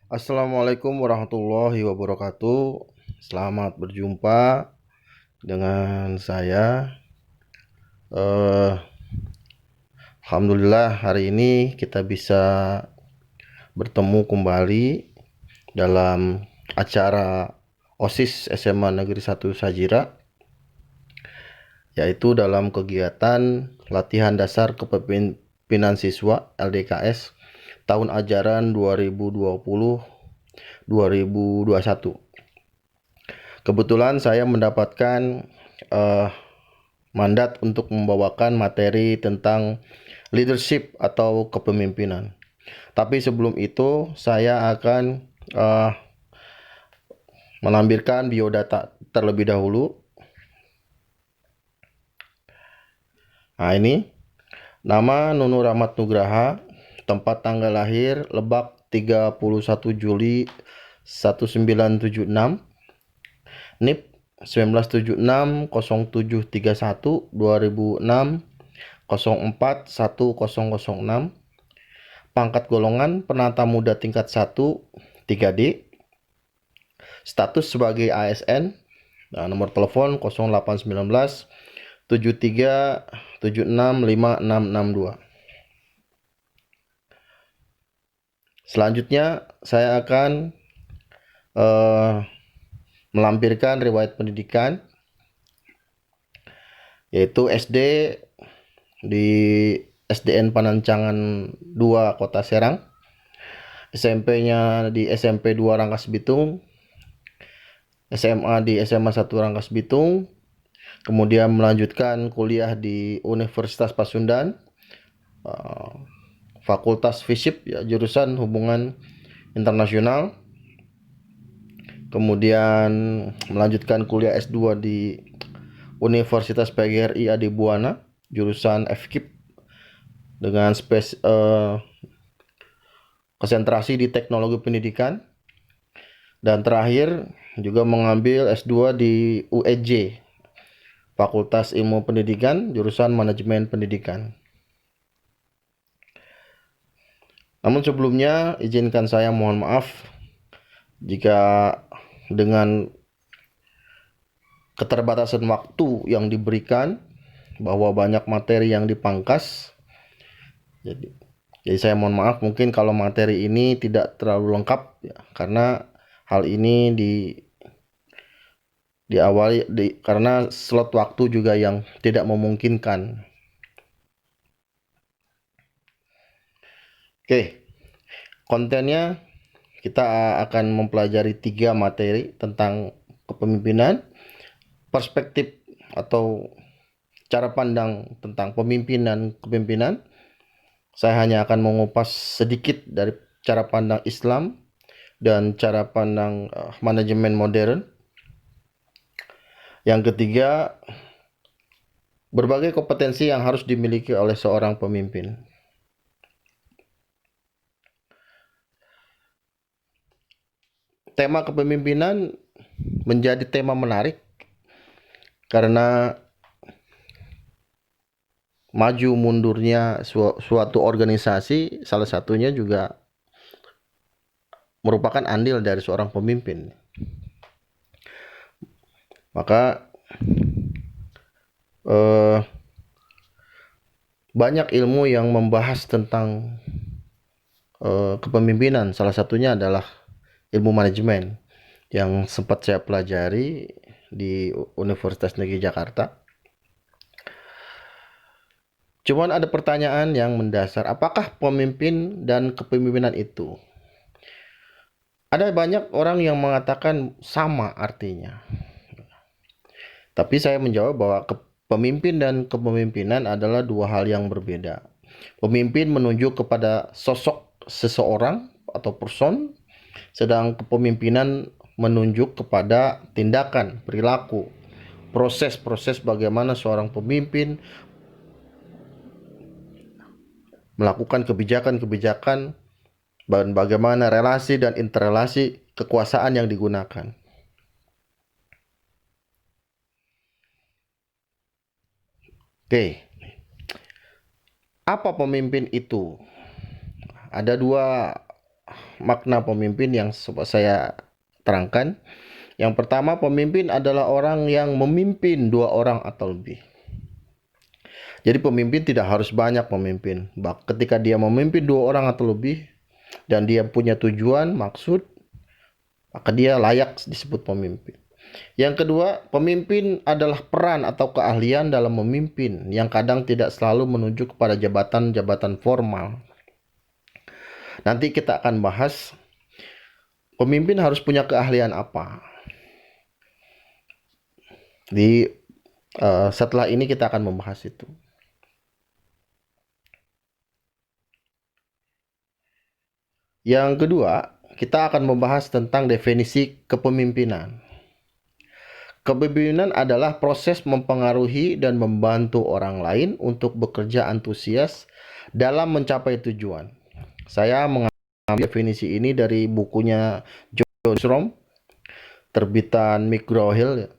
Assalamualaikum warahmatullahi wabarakatuh. Selamat berjumpa dengan saya. Eh, Alhamdulillah hari ini kita bisa bertemu kembali dalam acara OSIS SMA Negeri 1 Sajira, yaitu dalam kegiatan latihan dasar kepemimpinan siswa LDKS tahun ajaran 2020-2021. Kebetulan saya mendapatkan mandat untuk membawakan materi tentang leadership atau kepemimpinan. Tapi sebelum itu saya akan menampilkan biodata terlebih dahulu. Nah, ini nama Nunu Rahmat Nugraha, tempat tanggal lahir Lebak 31 Juli 1976, NIP 1976 0731 2006 04 1006, pangkat golongan penata muda tingkat 1 3D, status sebagai ASN, nomor telepon 0819 73 76 5662. Selanjutnya saya akan melampirkan riwayat pendidikan, yaitu SD di SDN Panancangan 2 Kota Serang, SMP-nya di SMP 2 Rangkas Bitung, SMA di SMA 1 Rangkas Bitung, kemudian melanjutkan kuliah di Universitas Pasundan, Fakultas FISIP, ya, jurusan Hubungan Internasional. Kemudian melanjutkan kuliah S2 di Universitas PGRI Adi Buana, jurusan FKIP dengan konsentrasi di teknologi pendidikan. Dan terakhir juga mengambil S2 di UEJ, Fakultas Ilmu Pendidikan, jurusan Manajemen Pendidikan. Namun sebelumnya izinkan saya mohon maaf jika dengan keterbatasan waktu yang diberikan, bahwa banyak materi yang dipangkas. Jadi saya mohon maaf mungkin kalau materi ini tidak terlalu lengkap, ya, karena hal ini diawali karena slot waktu juga yang tidak memungkinkan. Oke, kontennya kita akan mempelajari 3 materi tentang kepemimpinan, perspektif atau cara pandang tentang pemimpin dan kepemimpinan. Saya hanya akan mengupas sedikit dari cara pandang Islam dan cara pandang manajemen modern. Yang ketiga, berbagai kompetensi yang harus dimiliki oleh seorang pemimpin. Tema kepemimpinan menjadi tema menarik karena maju mundurnya suatu organisasi salah satunya juga merupakan andil dari seorang pemimpin. Maka banyak ilmu yang membahas tentang kepemimpinan. Salah satunya adalah ilmu manajemen yang sempat saya pelajari di Universitas Negeri Jakarta. Cuman ada pertanyaan yang mendasar, apakah pemimpin dan kepemimpinan itu? Ada banyak orang yang mengatakan sama artinya. Tapi saya menjawab bahwa pemimpin dan kepemimpinan adalah dua hal yang berbeda. Pemimpin menunjuk kepada sosok seseorang atau person, sedang kepemimpinan menunjuk kepada tindakan, perilaku, proses-proses bagaimana seorang pemimpin melakukan kebijakan-kebijakan dan bagaimana relasi dan interrelasi kekuasaan yang digunakan. Oke, apa pemimpin itu? Ada dua makna pemimpin yang saya terangkan. Yang pertama, pemimpin adalah orang yang memimpin 2 orang atau lebih. Jadi pemimpin tidak harus banyak memimpin. Ketika dia memimpin 2 orang atau lebih dan dia punya tujuan, maksud, maka dia layak disebut pemimpin. Yang kedua, pemimpin adalah peran atau keahlian dalam memimpin yang kadang tidak selalu menuju kepada jabatan-jabatan formal. Nanti kita akan bahas pemimpin harus punya keahlian apa. Setelah ini kita akan membahas itu. Yang kedua, kita akan membahas tentang definisi kepemimpinan. Kepemimpinan adalah proses mempengaruhi dan membantu orang lain untuk bekerja antusias dalam mencapai tujuan. Saya mengambil definisi ini dari bukunya John Strom, terbitan McGraw-Hill.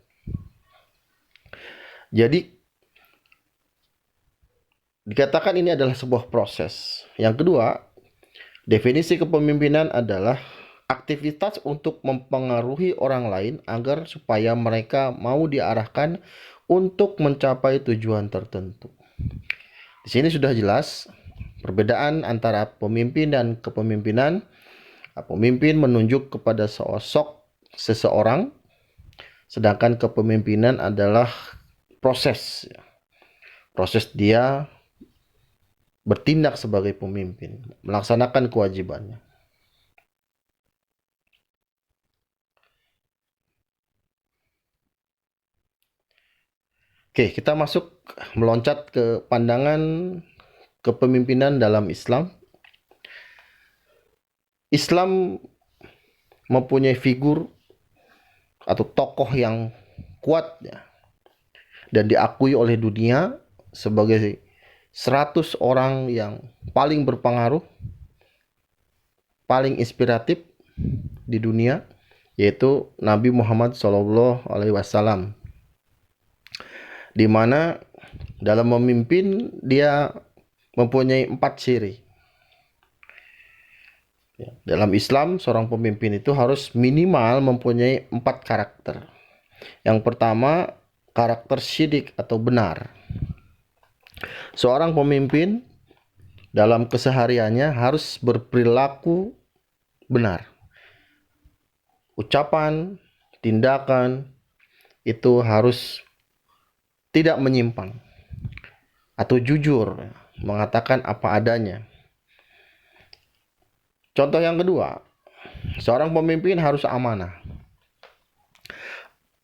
Jadi, dikatakan ini adalah sebuah proses. Yang kedua, definisi kepemimpinan adalah aktivitas untuk mempengaruhi orang lain agar supaya mereka mau diarahkan untuk mencapai tujuan tertentu. Di sini sudah jelas perbedaan antara pemimpin dan kepemimpinan. Pemimpin menunjuk kepada sosok seseorang, sedangkan kepemimpinan adalah proses. Proses dia bertindak sebagai pemimpin, melaksanakan kewajibannya. Oke, kita meloncat ke pandangan kepemimpinan dalam Islam. Islam mempunyai figur atau tokoh yang kuat ya, dan diakui oleh dunia sebagai 100 orang yang paling berpengaruh, paling inspiratif di dunia, yaitu Nabi Muhammad SAW. Di mana dalam memimpin dia mempunyai 4 ciri. Dalam Islam, seorang pemimpin itu harus minimal mempunyai 4 karakter. Yang pertama, karakter syidik atau benar. Seorang pemimpin dalam kesehariannya harus berperilaku benar. Ucapan, tindakan itu harus tidak menyimpang atau jujur, mengatakan apa adanya. Contoh yang kedua, seorang pemimpin harus amanah.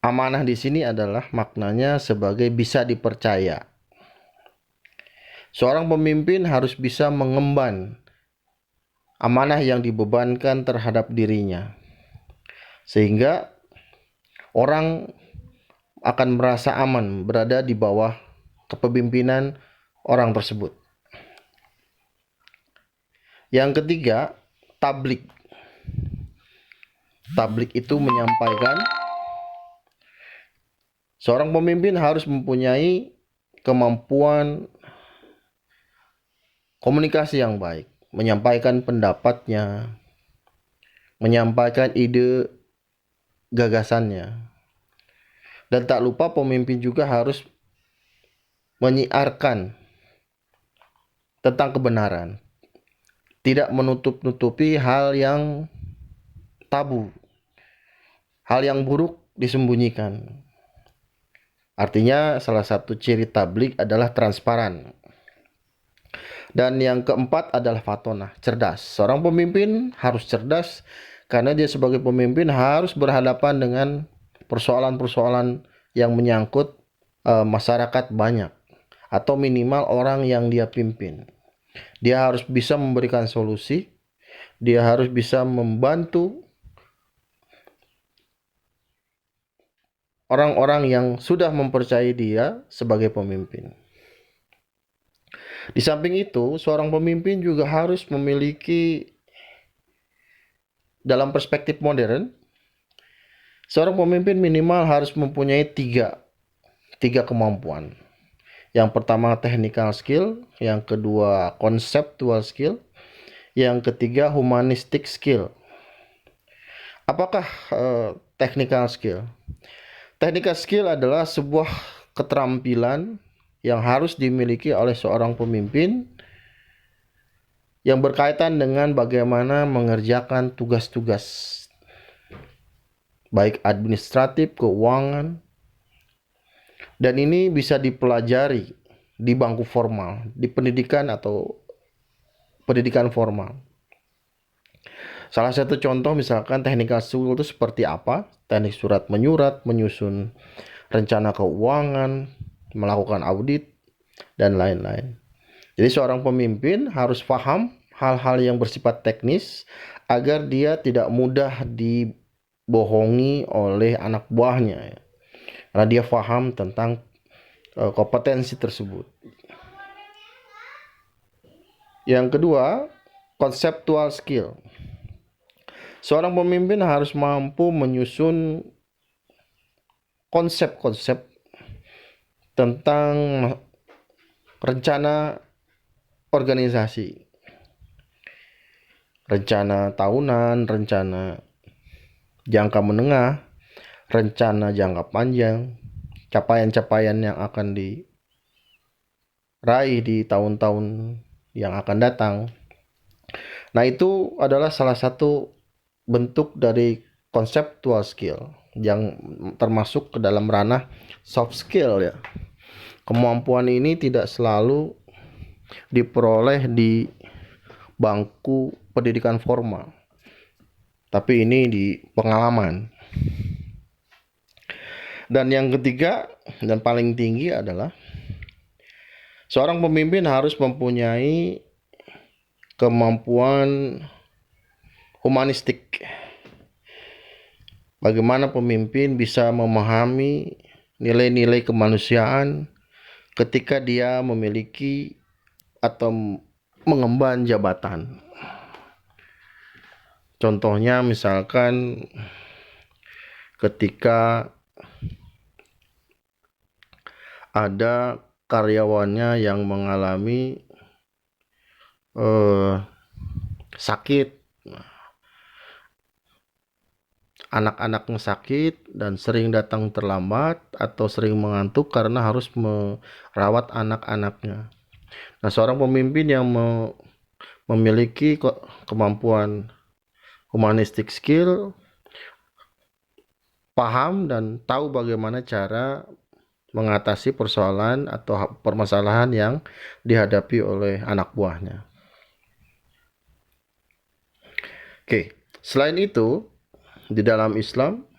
Amanah di sini adalah maknanya sebagai bisa dipercaya. Seorang pemimpin harus bisa mengemban amanah yang dibebankan terhadap dirinya, sehingga orang akan merasa aman berada di bawah kepemimpinan orang tersebut. Yang ketiga, tablik. Tablik itu menyampaikan. Seorang pemimpin harus mempunyai kemampuan komunikasi yang baik, menyampaikan pendapatnya, menyampaikan ide gagasannya. Dan tak lupa pemimpin juga harus menyiarkan tentang kebenaran, tidak menutup-nutupi hal yang tabu, hal yang buruk disembunyikan. Artinya salah satu ciri tablik adalah transparan. Dan yang keempat adalah fatonah, cerdas. Seorang pemimpin harus cerdas karena dia sebagai pemimpin harus berhadapan dengan persoalan-persoalan yang menyangkut masyarakat banyak atau minimal orang yang dia pimpin. Dia harus bisa memberikan solusi, dia harus bisa membantu orang-orang yang sudah mempercayai dia sebagai pemimpin. Di samping itu, seorang pemimpin juga harus memiliki, dalam perspektif modern, seorang pemimpin minimal harus mempunyai tiga kemampuan. Yang pertama technical skill, yang kedua conceptual skill, Yang ketiga, humanistic skill. Apakah technical skill? Technical skill adalah sebuah keterampilan yang harus dimiliki oleh seorang pemimpin yang berkaitan dengan bagaimana mengerjakan tugas-tugas, baik administratif, keuangan, dan ini bisa dipelajari di bangku formal, di pendidikan atau pendidikan formal. Salah satu contoh misalkan technical skill itu seperti apa? Teknik surat menyurat, menyusun rencana keuangan, melakukan audit, dan lain-lain. Jadi seorang pemimpin harus paham hal-hal yang bersifat teknis agar dia tidak mudah dibohongi oleh anak buahnya. Karena dia paham tentang kompetensi tersebut. Yang kedua, conceptual skill. Seorang pemimpin harus mampu menyusun konsep-konsep tentang rencana organisasi, rencana tahunan, rencana jangka menengah, rencana jangka panjang, capaian-capaian yang akan diraih di tahun-tahun yang akan datang. Nah, itu adalah salah satu bentuk dari conceptual skill yang termasuk ke dalam ranah soft skill ya. Kemampuan ini tidak selalu diperoleh di bangku pendidikan formal, tapi ini di pengalaman. Dan yang ketiga dan paling tinggi adalah seorang pemimpin harus mempunyai kemampuan humanistik. Bagaimana pemimpin bisa memahami nilai-nilai kemanusiaan ketika dia memiliki atau mengemban jabatan. Contohnya misalkan ketika ada karyawannya yang mengalami sakit, anak-anaknya sakit dan sering datang terlambat atau sering mengantuk karena harus merawat anak-anaknya. Nah, seorang pemimpin yang memiliki kemampuan humanistic skill, paham dan tahu bagaimana cara mengatasi persoalan atau permasalahan yang dihadapi oleh anak buahnya. Oke, selain itu, di dalam Islam,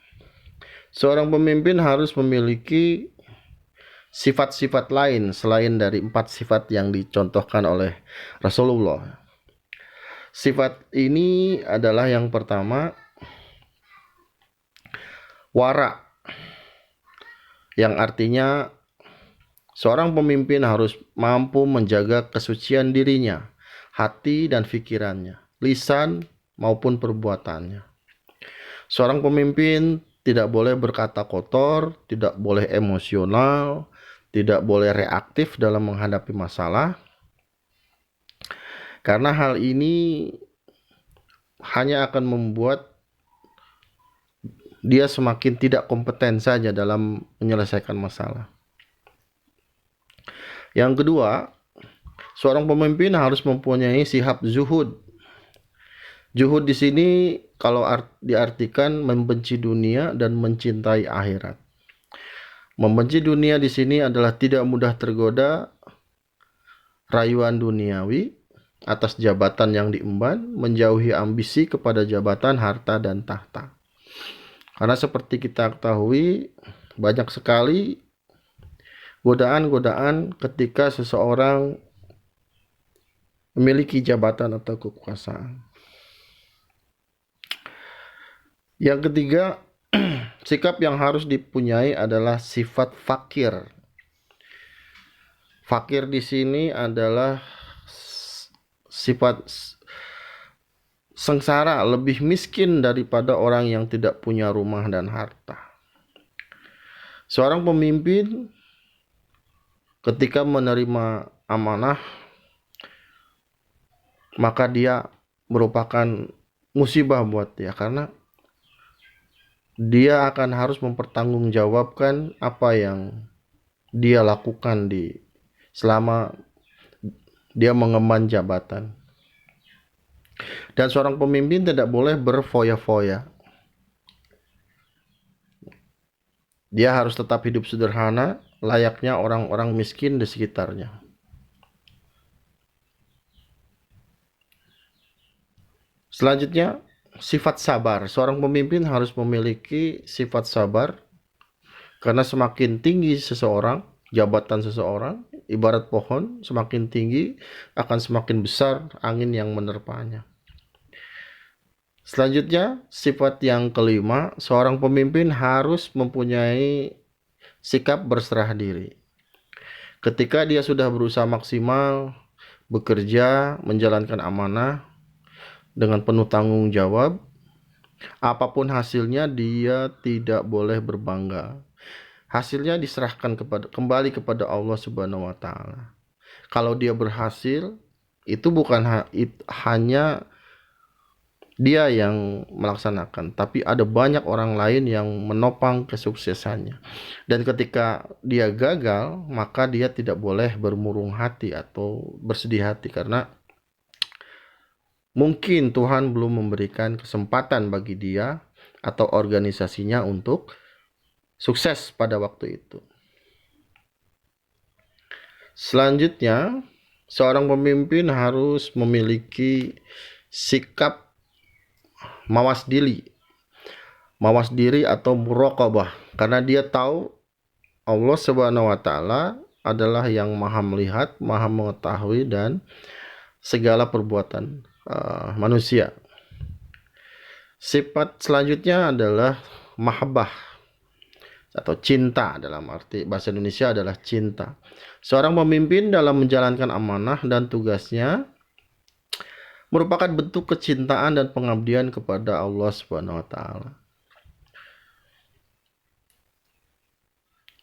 seorang pemimpin harus memiliki sifat-sifat lain selain dari 4 sifat yang dicontohkan oleh Rasulullah. Sifat ini adalah yang pertama, wara, yang artinya seorang pemimpin harus mampu menjaga kesucian dirinya, hati dan pikirannya, lisan maupun perbuatannya. Seorang pemimpin tidak boleh berkata kotor, tidak boleh emosional, tidak boleh reaktif dalam menghadapi masalah. Karena hal ini hanya akan membuat dia semakin tidak kompeten saja dalam menyelesaikan masalah. Yang kedua, seorang pemimpin harus mempunyai sifat zuhud. Zuhud di sini kalau diartikan membenci dunia dan mencintai akhirat. Membenci dunia di sini adalah tidak mudah tergoda rayuan duniawi atas jabatan yang diemban, menjauhi ambisi kepada jabatan, harta, dan tahta. Karena seperti kita ketahui, banyak sekali godaan-godaan ketika seseorang memiliki jabatan atau kekuasaan. Yang ketiga, sikap yang harus dipunyai adalah sifat fakir. Fakir di sini adalah sifat sengsara, lebih miskin daripada orang yang tidak punya rumah dan harta. Seorang pemimpin ketika menerima amanah, maka dia merupakan musibah buat dia, karena dia akan harus mempertanggungjawabkan apa yang dia lakukan selama dia mengemban jabatan. Dan seorang pemimpin tidak boleh berfoya-foya. Dia harus tetap hidup sederhana, layaknya orang-orang miskin di sekitarnya. Selanjutnya, sifat sabar. Seorang pemimpin harus memiliki sifat sabar, karena semakin tinggi seseorang, jabatan seseorang, ibarat pohon, semakin tinggi akan semakin besar angin yang menerpanya. Selanjutnya, sifat yang kelima, seorang pemimpin harus mempunyai sikap berserah diri. Ketika dia sudah berusaha maksimal, bekerja, menjalankan amanah dengan penuh tanggung jawab, apapun hasilnya dia tidak boleh berbangga. Hasilnya diserahkan kembali kepada Allah Subhanahu wa taala. Kalau dia berhasil, itu bukan hanya dia yang melaksanakan, tapi ada banyak orang lain yang menopang kesuksesannya. Dan ketika dia gagal, maka dia tidak boleh bermurung hati atau bersedih hati, karena mungkin Tuhan belum memberikan kesempatan bagi dia atau organisasinya untuk sukses pada waktu itu. Selanjutnya, seorang pemimpin harus memiliki sikap mawas diri atau muraqabah, karena dia tahu Allah Subhanahu wa taala adalah yang Maha melihat, Maha mengetahui dan segala perbuatan manusia. Sifat selanjutnya adalah mahabbah atau cinta, dalam arti bahasa Indonesia adalah cinta. Seorang pemimpin dalam menjalankan amanah dan tugasnya merupakan bentuk kecintaan dan pengabdian kepada Allah Subhanahu wa taala.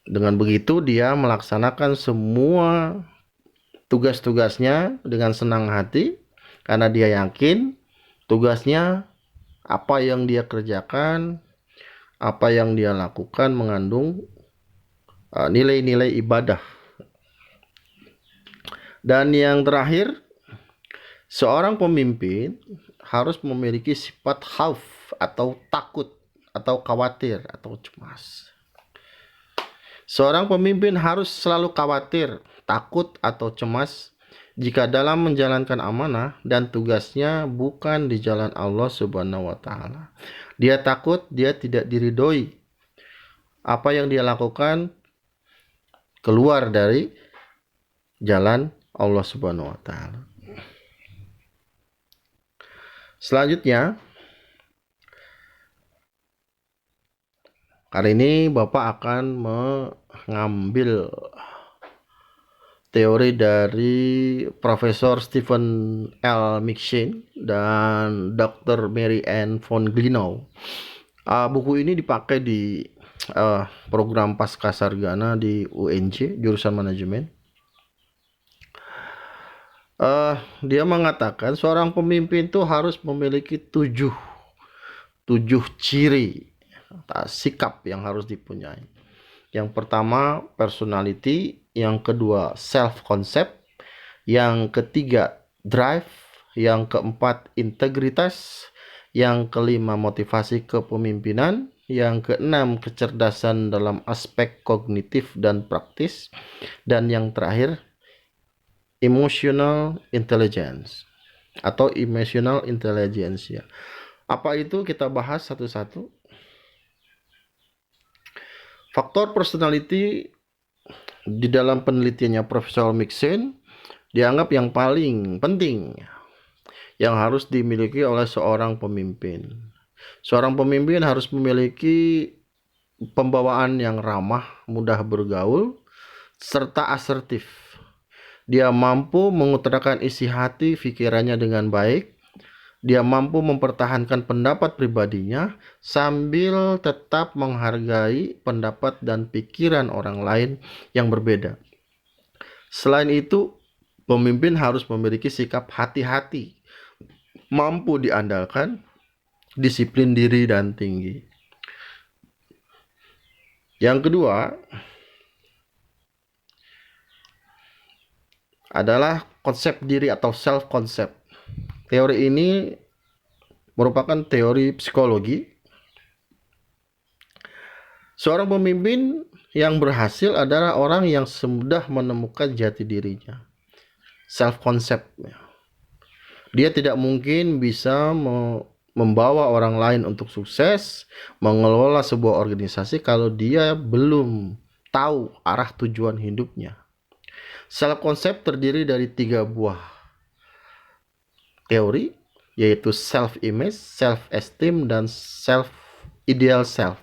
Dengan begitu dia melaksanakan semua tugas-tugasnya dengan senang hati, karena dia yakin tugasnya, apa yang dia kerjakan, apa yang dia lakukan mengandung nilai-nilai ibadah. Dan yang terakhir, seorang pemimpin harus memiliki sifat khauf atau takut atau khawatir atau cemas. Seorang pemimpin harus selalu khawatir, takut atau cemas jika dalam menjalankan amanah dan tugasnya bukan di jalan Allah Subhanahu wa taala. Dia takut dia tidak diridhoi. Apa yang dia lakukan keluar dari jalan Allah Subhanahu wa taala. Selanjutnya, kali ini Bapak akan mengambil teori dari Profesor Stephen L. McShane dan Dr. Mary Ann von Glinow. Buku ini dipakai di program Pascasarjana di UNJ, jurusan manajemen. Dia mengatakan seorang pemimpin itu harus memiliki tujuh ciri sikap yang harus dipunyai. Yang pertama personality, yang kedua self concept, yang ketiga drive, yang keempat integritas, yang kelima motivasi kepemimpinan, yang keenam kecerdasan dalam aspek kognitif dan praktis, dan yang terakhir emotional intelligence atau emotional intelligence ya. Apa itu, kita bahas satu-satu. Faktor personality di dalam penelitiannya Profesor McShane dianggap yang paling penting yang harus dimiliki oleh seorang pemimpin. Seorang pemimpin harus memiliki pembawaan yang ramah, mudah bergaul, serta asertif. Dia mampu mengutarakan isi hati pikirannya dengan baik. Dia mampu mempertahankan pendapat pribadinya sambil tetap menghargai pendapat dan pikiran orang lain yang berbeda. Selain itu, pemimpin harus memiliki sikap hati-hati mampu diandalkan, disiplin diri dan tinggi. Yang kedua adalah konsep diri atau self concept. Teori ini merupakan teori psikologi. Seorang pemimpin yang berhasil adalah orang yang sudah menemukan jati dirinya. Self concept. Dia tidak mungkin bisa membawa orang lain untuk sukses, mengelola sebuah organisasi kalau dia belum tahu arah tujuan hidupnya. Self concept terdiri dari 3 buah teori, yaitu self image, self esteem, dan ideal self.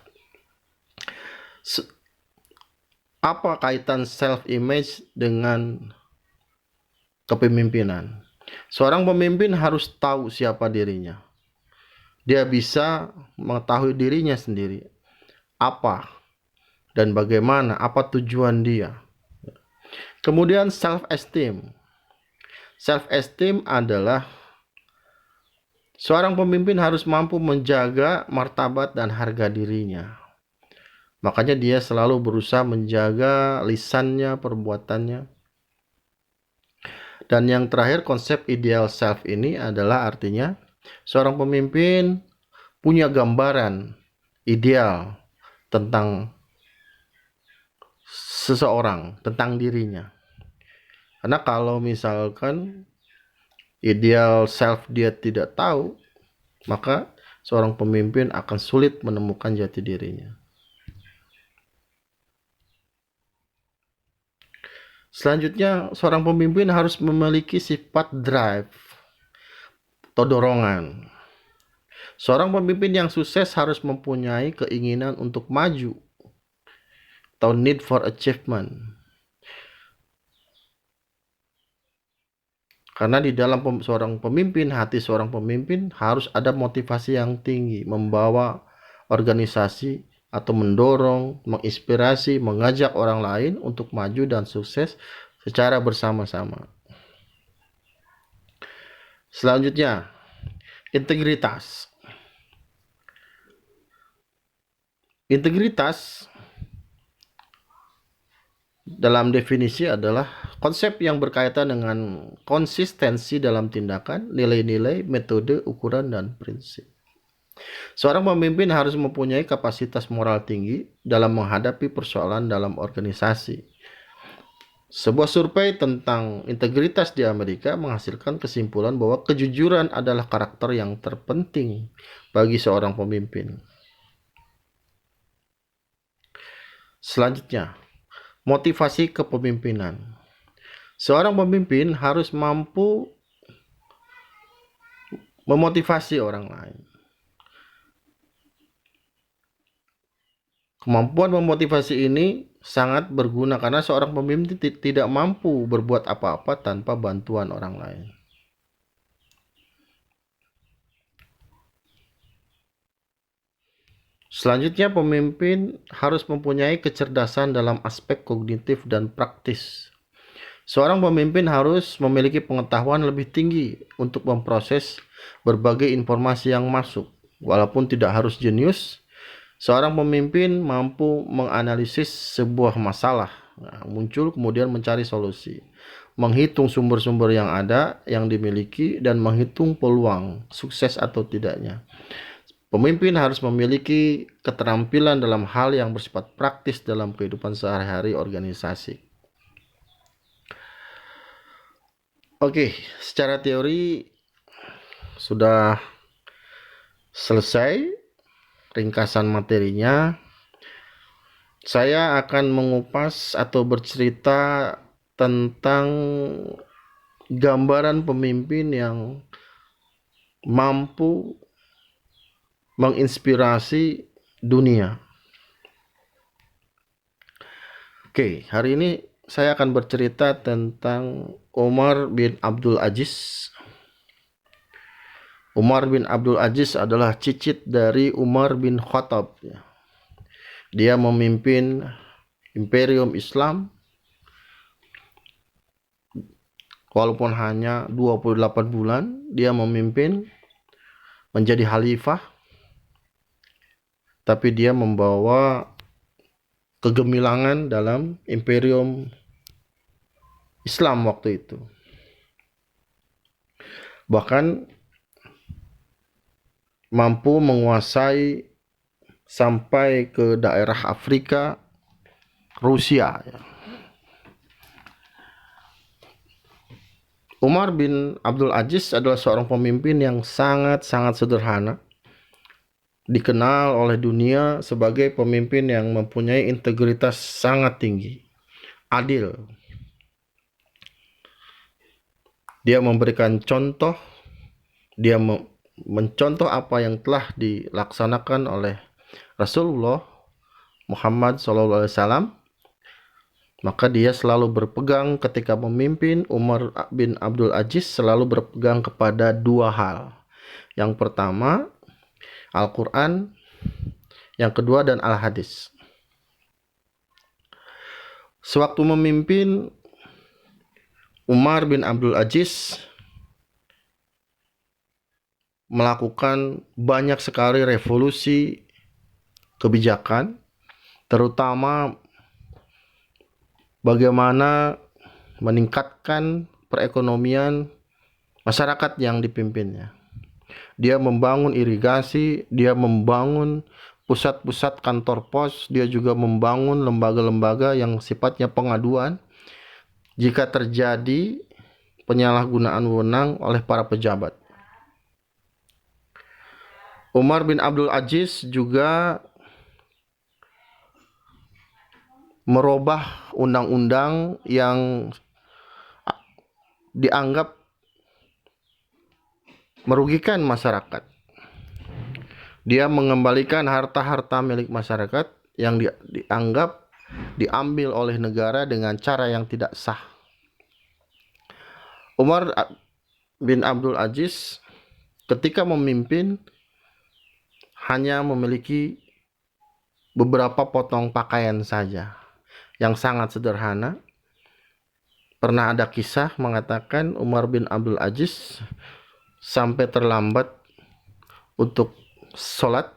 Apa kaitan self image dengan kepemimpinan? Seorang pemimpin harus tahu siapa dirinya. Dia bisa mengetahui dirinya sendiri. Apa dan bagaimana, apa tujuan dia. Kemudian self-esteem. Self-esteem adalah seorang pemimpin harus mampu menjaga martabat dan harga dirinya. Makanya dia selalu berusaha menjaga lisannya, perbuatannya. Dan yang terakhir, konsep ideal self ini adalah artinya seorang pemimpin punya gambaran ideal tentang seseorang, tentang dirinya. Karena kalau misalkan ideal self dia tidak tahu, maka seorang pemimpin akan sulit menemukan jati dirinya. Selanjutnya, seorang pemimpin harus memiliki sifat drive atau dorongan. Seorang pemimpin yang sukses harus mempunyai keinginan untuk maju atau need for achievement. Karena di dalam seorang pemimpin, hati seorang pemimpin harus ada motivasi yang tinggi, membawa organisasi atau mendorong, menginspirasi, mengajak orang lain untuk maju dan sukses secara bersama-sama. Selanjutnya, integritas. Integritas dalam definisi adalah konsep yang berkaitan dengan konsistensi dalam tindakan, nilai-nilai, metode, ukuran, dan prinsip. Seorang pemimpin harus mempunyai kapasitas moral tinggi dalam menghadapi persoalan dalam organisasi. Sebuah survei tentang integritas di Amerika menghasilkan kesimpulan bahwa kejujuran adalah karakter yang terpenting bagi seorang pemimpin. Selanjutnya, motivasi kepemimpinan. Seorang pemimpin harus mampu memotivasi orang lain. Kemampuan memotivasi ini sangat berguna karena seorang pemimpin tidak mampu berbuat apa-apa tanpa bantuan orang lain. Selanjutnya, pemimpin harus mempunyai kecerdasan dalam aspek kognitif dan praktis. Seorang pemimpin harus memiliki pengetahuan lebih tinggi untuk memproses berbagai informasi yang masuk. Walaupun tidak harus jenius, seorang pemimpin mampu menganalisis sebuah masalah muncul, kemudian mencari solusi, menghitung sumber-sumber yang ada, yang dimiliki, dan menghitung peluang sukses atau tidaknya. Pemimpin harus memiliki keterampilan dalam hal yang bersifat praktis dalam kehidupan sehari-hari organisasi. Oke, secara teori sudah selesai ringkasan materinya. Saya akan mengupas atau bercerita tentang gambaran pemimpin yang mampu menginspirasi dunia. Oke, hari ini saya akan bercerita tentang Umar bin Abdul Aziz. Umar bin Abdul Aziz adalah cicit dari Umar bin Khattab. Dia memimpin Imperium Islam walaupun hanya 28 bulan dia memimpin, menjadi khalifah, tapi dia membawa kegemilangan dalam imperium Islam waktu itu. Bahkan mampu menguasai sampai ke daerah Afrika, Rusia. Umar bin Abdul Aziz adalah seorang pemimpin yang sangat-sangat sederhana, dikenal oleh dunia sebagai pemimpin yang mempunyai integritas sangat tinggi, adil. Dia memberikan contoh, dia mencontoh apa yang telah dilaksanakan oleh Rasulullah Muhammad SAW. Maka dia selalu berpegang ketika memimpin. Umar bin Abdul Aziz selalu berpegang kepada dua hal. Yang pertama, Al-Quran, yang kedua dan Al-Hadis. Sewaktu memimpin, Umar bin Abdul Aziz melakukan banyak sekali revolusi kebijakan, terutama bagaimana meningkatkan perekonomian masyarakat yang dipimpinnya. Dia membangun irigasi, dia membangun pusat-pusat kantor pos, dia juga membangun lembaga-lembaga yang sifatnya pengaduan jika terjadi penyalahgunaan wewenang oleh para pejabat. Umar bin Abdul Aziz juga merubah undang-undang yang dianggap merugikan masyarakat. Dia mengembalikan harta-harta milik masyarakat yang dianggap diambil oleh negara dengan cara yang tidak sah. Umar bin Abdul Aziz ketika memimpin hanya memiliki beberapa potong pakaian saja yang sangat sederhana. Pernah ada kisah mengatakan Umar bin Abdul Aziz sampai terlambat untuk sholat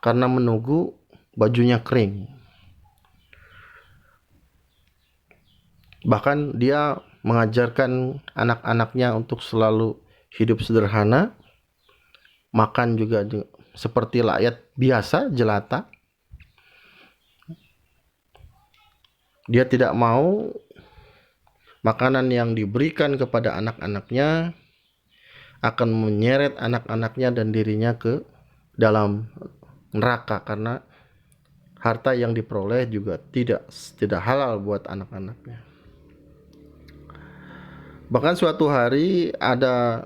karena menunggu bajunya kering. Bahkan dia mengajarkan anak-anaknya untuk selalu hidup sederhana, makan juga seperti rakyat biasa, jelata. Dia tidak mau makanan yang diberikan kepada anak-anaknya akan menyeret anak-anaknya dan dirinya ke dalam neraka, karena harta yang diperoleh juga tidak halal buat anak-anaknya. Bahkan suatu hari ada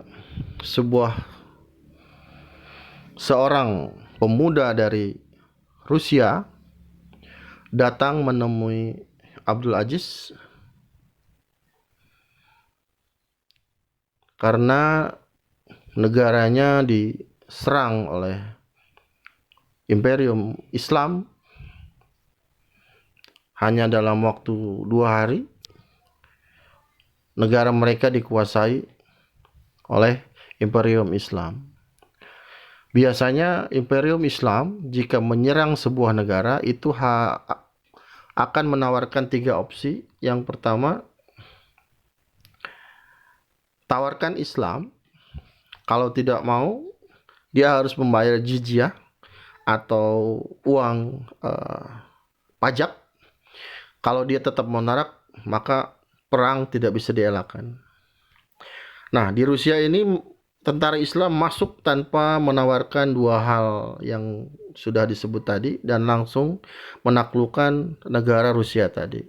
seorang pemuda dari Rusia datang menemui Abdul Aziz karena negaranya diserang oleh imperium Islam. Hanya dalam waktu 2 hari negara mereka dikuasai oleh imperium Islam. Biasanya imperium Islam jika menyerang sebuah negara itu akan menawarkan 3 opsi. Yang pertama, tawarkan Islam. Kalau tidak mau, dia harus membayar jizyah atau uang pajak. Kalau dia tetap menolak, maka perang tidak bisa dielakkan. Nah, di Rusia ini tentara Islam masuk tanpa menawarkan 2 hal yang sudah disebut tadi dan langsung menaklukkan negara Rusia tadi.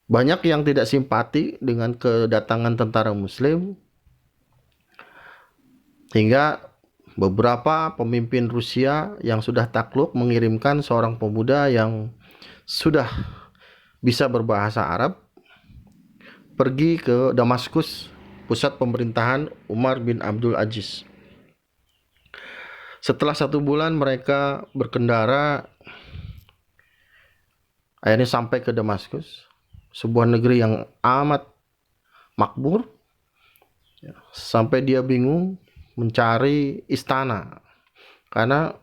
Banyak yang tidak simpati dengan kedatangan tentara Muslim, hingga beberapa pemimpin Rusia yang sudah takluk mengirimkan seorang pemuda yang sudah bisa berbahasa Arab pergi ke Damaskus, pusat pemerintahan Umar bin Abdul Aziz. Setelah 1 bulan mereka berkendara, akhirnya sampai ke Damaskus, sebuah negeri yang amat makmur. Sampai dia bingung mencari istana, karena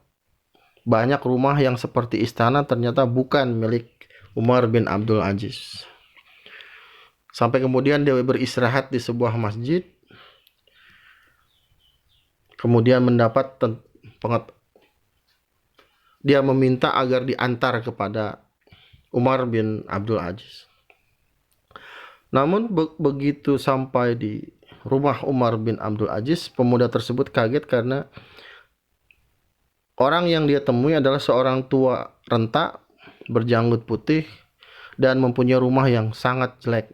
banyak rumah yang seperti istana ternyata bukan milik Umar bin Abdul Aziz. Sampai kemudian dia beristirahat di sebuah masjid, kemudian dia meminta agar diantar kepada Umar bin Abdul Aziz. Namun begitu sampai di rumah Umar bin Abdul Aziz, pemuda tersebut kaget karena orang yang dia temui adalah seorang tua renta berjanggut putih dan mempunyai rumah yang sangat jelek,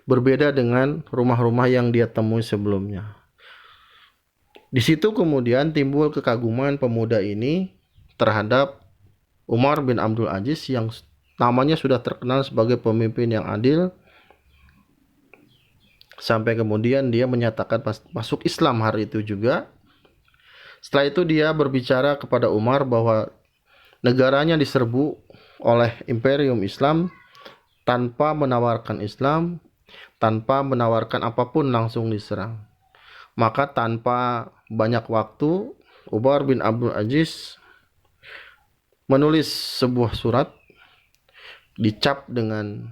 berbeda dengan rumah-rumah yang dia temui sebelumnya. Di situ kemudian timbul kekaguman pemuda ini terhadap Umar bin Abdul Aziz yang namanya sudah terkenal sebagai pemimpin yang adil, sampai kemudian dia menyatakan masuk Islam hari itu juga. Setelah itu dia berbicara kepada Umar bahwa negaranya diserbu oleh imperium Islam tanpa menawarkan Islam, tanpa menawarkan apapun langsung diserang. Maka tanpa banyak waktu, Umar bin Abdul Aziz menulis sebuah surat dicap dengan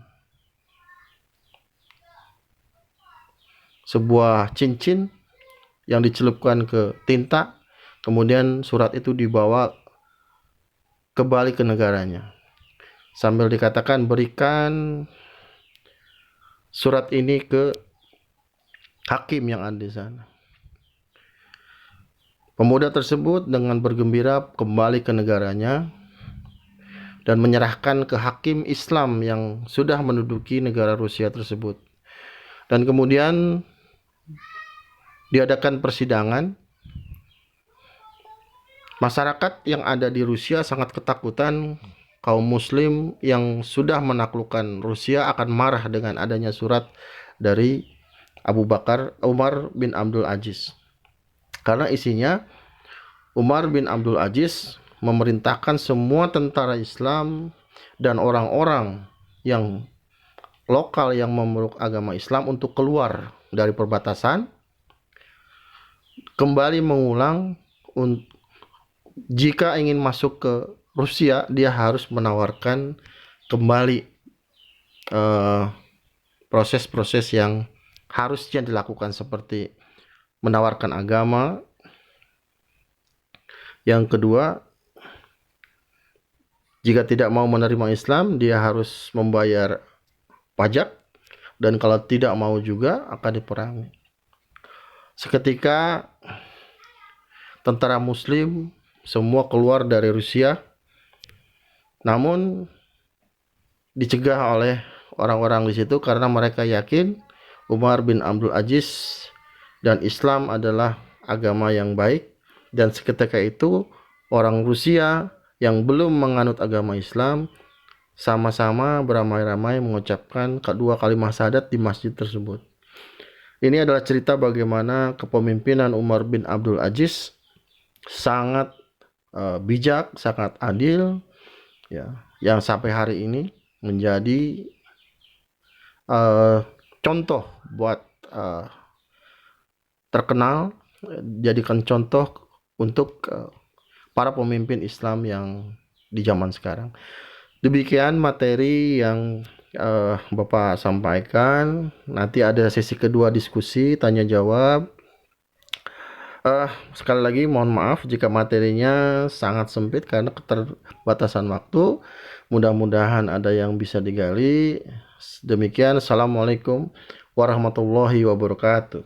sebuah cincin yang dicelupkan ke tinta, kemudian surat itu dibawa kembali ke negaranya, sambil dikatakan berikan surat ini ke hakim yang ada di sana. Pemuda tersebut dengan bergembira kembali ke negaranya dan menyerahkan ke hakim Islam yang sudah menduduki negara Rusia tersebut. Dan kemudian diadakan persidangan. Masyarakat yang ada di Rusia sangat ketakutan kaum muslim yang sudah menaklukkan Rusia akan marah dengan adanya surat dari Umar bin Abdul Aziz. Karena isinya Umar bin Abdul Aziz memerintahkan semua tentara Islam dan orang-orang yang lokal yang memeluk agama Islam untuk keluar dari perbatasan, kembali mengulang jika ingin masuk ke Rusia dia harus menawarkan kembali proses-proses yang harusnya dilakukan, seperti menawarkan agama. Yang kedua, jika tidak mau menerima Islam dia harus membayar pajak, dan kalau tidak mau juga akan diperangi. Seketika tentara muslim semua keluar dari Rusia, namun dicegah oleh orang-orang di situ karena mereka yakin Umar bin Abdul Aziz dan Islam adalah agama yang baik. Dan seketika itu orang Rusia yang belum menganut agama Islam sama-sama beramai-ramai mengucapkan kedua kalimat syahadat di masjid tersebut. Ini adalah cerita bagaimana kepemimpinan Umar bin Abdul Aziz sangat bijak, sangat adil, ya, yang sampai hari ini menjadi contoh buat terkenal, jadikan contoh untuk para pemimpin Islam yang di zaman sekarang. Demikian materi yang Bapak sampaikan. Nanti ada sesi kedua diskusi tanya jawab. Sekali lagi mohon maaf jika materinya sangat sempit karena keterbatasan waktu. Mudah-mudahan ada yang bisa digali. Demikian, assalamualaikum warahmatullahi wabarakatuh.